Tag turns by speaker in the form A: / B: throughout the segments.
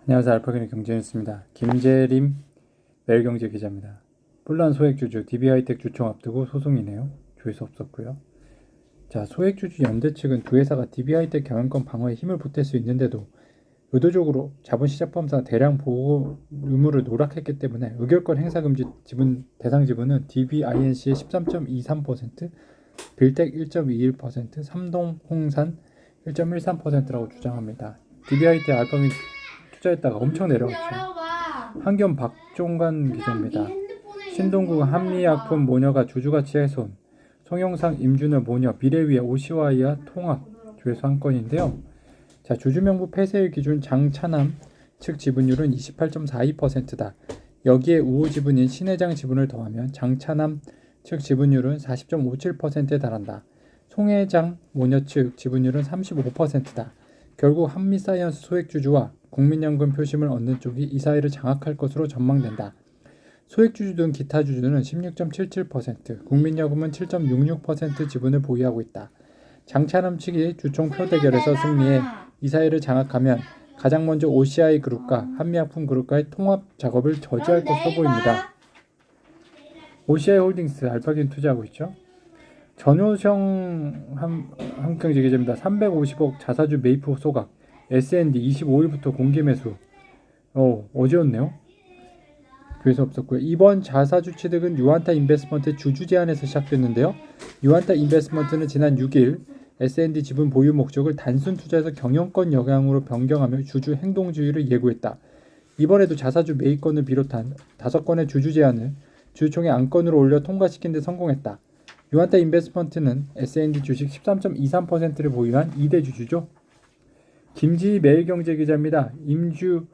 A: 안녕하세요. 알파고의 경제뉴스입니다. 김재림 매일경제 기자입니다. 뿔난 소액주주 DB하이텍 주총 앞두고 소송이네요. 조회수 없었고요. 자, 소액주주 연대 측은 두 회사가 DB하이텍 경영권 방어에 힘을 보탤 수 있는데도 의도적으로 자본시장법상 대량 보호 의무를 노락했기 때문에 의결권 행사 금지 지분 대상 지분은 DBINC의 13.23%, 빌텍 1.21%, 삼동홍산 1.13%라고 주장합니다. DB하이텍 알파고의 투자했다가 엄청 내려갔죠. 한견 박종관 기자입니다. 신동국 한미약품 모녀가 주주가치 훼손, 송영상 임준호 모녀 미래위의 오시와이와 통합 조회수 한 건인데요. 자, 주주명부 폐쇄일 기준 장차남 측 지분율은 28.42%다. 여기에 우호 지분인 신회장 지분을 더하면 장차남 측 지분율은 40.57%에 달한다. 송회장 모녀 측 지분율은 35%다. 결국 한미사이언스 소액주주와 국민연금 표심을 얻는 쪽이 이 사이를 장악할 것으로 전망된다. 소액주주 등 기타 주주는 16.77%, 국민연금은 7.66% 지분을 보유하고 있다. 장차남 측이 주총 표 대결에서 승리해 이 사이를 장악하면 가장 먼저 OCI 그룹과 한미약품 그룹과의 통합 작업을 저지할 것으로 보입니다. OCI 홀딩스 알파긴 투자하고 있죠. 전효성 한국경제 기자입니다. 350억 자사주 매입 후 소각. S&D 25일부터 공개 매수. 어제였네요. 그래서 없었고요. 이번 자사주 취득은 유한타 인베스트먼트의 주주 제안에서 시작됐는데요. 유한타 인베스트먼트는 지난 6일 S&D 지분 보유 목적을 단순 투자에서 경영권 영향으로 변경하며 주주 행동주의를 예고했다. 이번에도 자사주 매입권을 비롯한 5건의 주주 제안을 주주총회 안건으로 올려 통과시킨 데 성공했다. 유한타 인베스트먼트는 S&D 주식 13.23%를 보유한 2대 주주죠. 김지희 매일경제 기자입니다. 임주현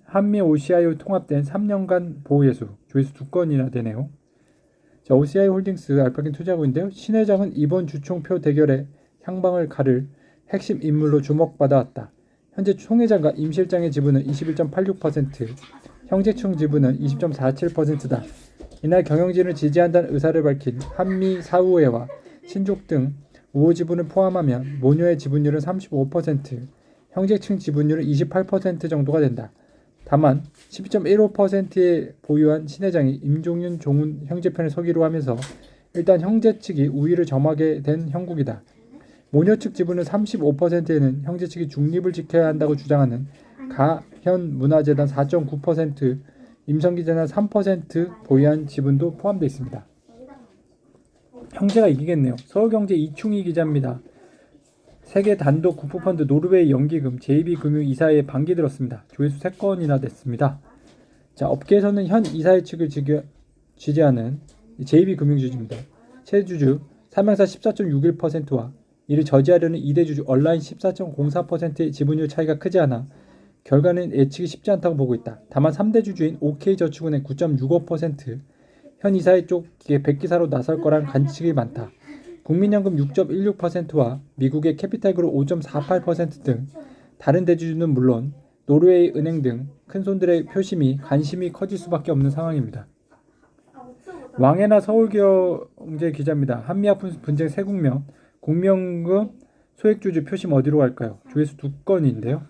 A: 한미 OCI 통합된 3년간 보호예수 조회수 2건이나 되네요. 자, OCI 홀딩스 알파긴 투자하고 있는데요. 신 회장은 이번 주총표 대결에 향방을 가를 핵심 인물로 주목받아왔다. 현재 총 회장과 임 실장의 지분은 21.86%, 형제층 지분은 20.47%다. 이날 경영진을 지지한다는 의사를 밝힌 한미 사우회와 신족 등 우호 지분을 포함하면 모녀의 지분율은 35%, 형제층 지분율은 28% 정도가 된다. 다만 12.15%에 보유한 신 회장이 임종윤 종훈 형제편을 서기로 하면서 일단 형제 측이 우위를 점하게 된 형국이다. 모녀 측 지분은 35%에는 형제 측이 중립을 지켜야 한다고 주장하는 가현 문화재단 4.9%, 임성기재단 3% 보유한 지분도 포함되어 있습니다. 형제가 이기겠네요. 서울경제 이충희 기자입니다. 세계 단독 국부펀드 노르웨이 연기금 JB금융 이사회에 반기 들었습니다. 조회수 3건이나 됐습니다. 자, 업계에서는 현 이사회 측을 지지하는 JB금융주주입니다. 최주주 삼양사 14.61%와 이를 저지하려는 2대 주주 얼라인 14.04%의 지분율 차이가 크지 않아 결과는 예측이 쉽지 않다고 보고 있다. 다만 3대 주주인 OK저축은행 9.65%, 현 이사회 쪽에 백기사로 나설 거란 관측이 많다. 국민연금 6.16%와 미국의 캐피탈그룹 5.48% 등 다른 대주주는 물론 노르웨이 은행 등 큰손들의 표심이 관심이 커질 수밖에 없는 상황입니다. 왕해나 서울경제 기자입니다. 한미약품 분쟁 새 국면, 국민연금 소액주주 표심 어디로 갈까요? 조회수 2건인데요.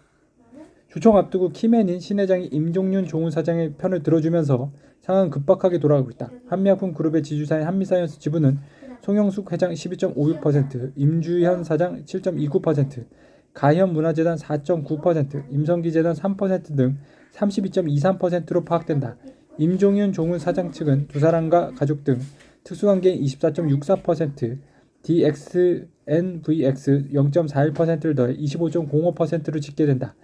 A: 주총 앞두고 키맨인 신 회장이 임종윤 종훈 사장의 편을 들어주면서 상황은 급박하게 돌아가고 있다. 한미약품 그룹의 지주사인 한미사이언스 지분은 송영숙 회장 12.56%, 임주현 사장 7.29%, 가현 문화재단 4.9%, 임성기재단 3% 등 32.23%로 파악된다. 임종윤 종훈 사장 측은 두 사람과 가족 등 특수관계인 24.64%, DXNVX 0.41%를 더해 25.05%로 짓게 된다.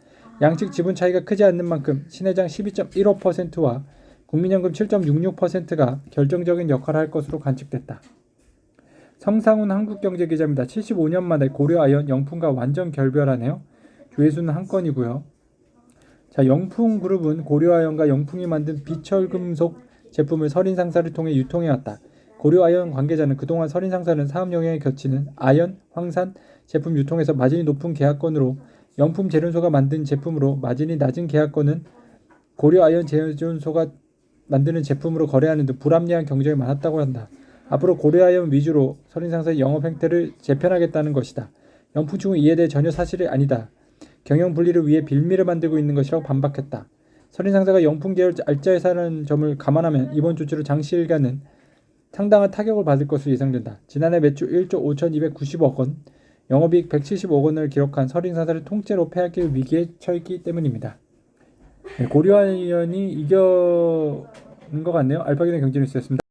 A: 양측 지분 차이가 크지 않는 만큼 신 회장 12.15%와 국민연금 7.66%가 결정적인 역할을 할 것으로 관측됐다. 성상훈 한국경제 기자입니다. 75년 만에 고려아연 영풍과 완전 결별하네요. 조회수는 한 건이고요. 자, 영풍그룹은 고려아연과 영풍이 만든 비철금속 제품을 설인상사를 통해 유통해왔다. 고려아연 관계자는 그동안 설인상사는 사업 영역에 겹치는 아연, 황산 제품 유통에서 마진이 높은 계약건으로 영품 제련소가 만든 제품으로 마진이 낮은 계약건은 고려아연 제련소가 만드는 제품으로 거래하는 등 불합리한 경쟁이 많았다고 한다. 앞으로 고려아연 위주로 설인상사의 영업 행태를 재편하겠다는 것이다. 영풍 측은 이에 대해 전혀 사실이 아니다. 경영 분리를 위해 빌미를 만들고 있는 것이라고 반박했다. 서린 상사가 영풍 계열 알짜회사라는 점을 감안하면 이번 조치로 장씨 일가는 상당한 타격을 받을 것으로 예상된다. 지난해 매출 1조 5,290억 원, 영업이익 170억 원을 기록한 서린 상사를 통째로 폐하기 위기에 처했기 때문입니다. 네, 고려아이언이 이겨는 것 같네요. 알파기는 경제뉴스였습니다.